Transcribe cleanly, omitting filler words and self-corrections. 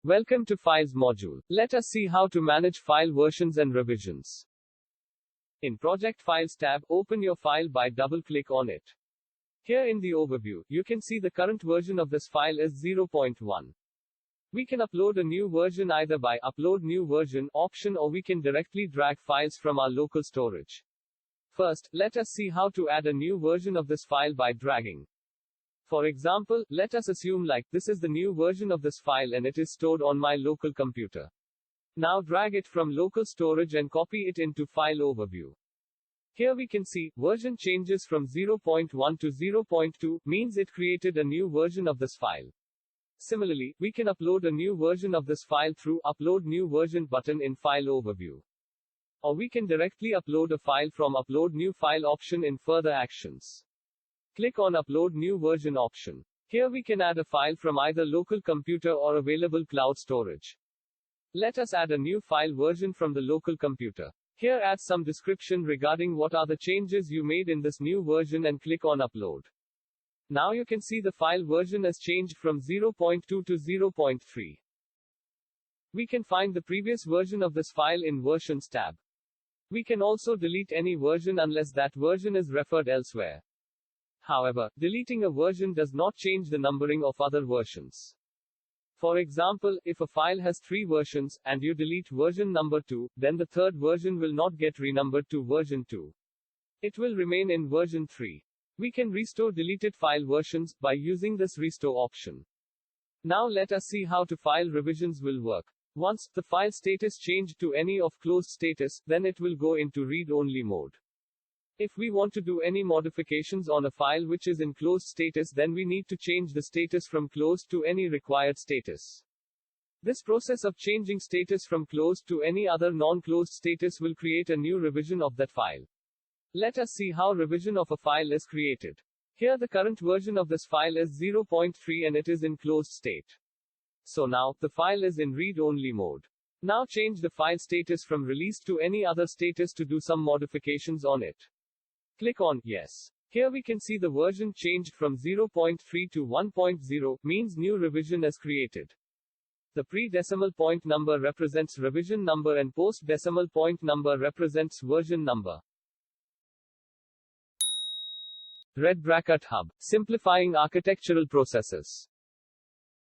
Welcome to Files module. Let us see how to manage file versions and revisions. In Project Files tab, open your file by double-click on it. Here in the overview, you can see the current version of this file is 0.1. We can upload a new version either by Upload New Version option or we can directly drag files from our local storage. First, let us see how to add a new version of this file by dragging. For example, let us assume this is the new version of this file and it is stored on my local computer. Now drag it from local storage and copy it into File Overview. Here we can see, version changes from 0.1 to 0.2, means it created a new version of this file. Similarly, we can upload a new version of this file through Upload New Version button in File Overview. Or we can directly upload a file from Upload New File option in Further Actions. Click on Upload New Version option. Here we can add a file from either local computer or available cloud storage. Let us add a new file version from the local computer. Here add some description regarding what are the changes you made in this new version and click on Upload. Now you can see the file version has changed from 0.2 to 0.3. We can find the previous version of this file in Versions tab. We can also delete any version unless that version is referred elsewhere. However, deleting a version does not change the numbering of other versions. For example, if a file has 3 versions, and you delete version number 2, then the third version will not get renumbered to version 2. It will remain in version 3. We can restore deleted file versions by using this restore option. Now let us see how to file revisions will work. Once the file status changed to any of closed status, then it will go into read-only mode. If we want to do any modifications on a file which is in closed status, then we need to change the status from closed to any required status. This process of changing status from closed to any other non-closed status will create a new revision of that file. Let us see how revision of a file is created. Here the current version of this file is 0.3 and it is in closed state. So now, the file is in read-only mode. Now change the file status from released to any other status to do some modifications on it. Click on Yes. Here we can see the version changed from 0.3 to 1.0, means new revision is created. The pre-decimal point number represents revision number and post-decimal point number represents version number. Redbracket Hub. Simplifying architectural processes.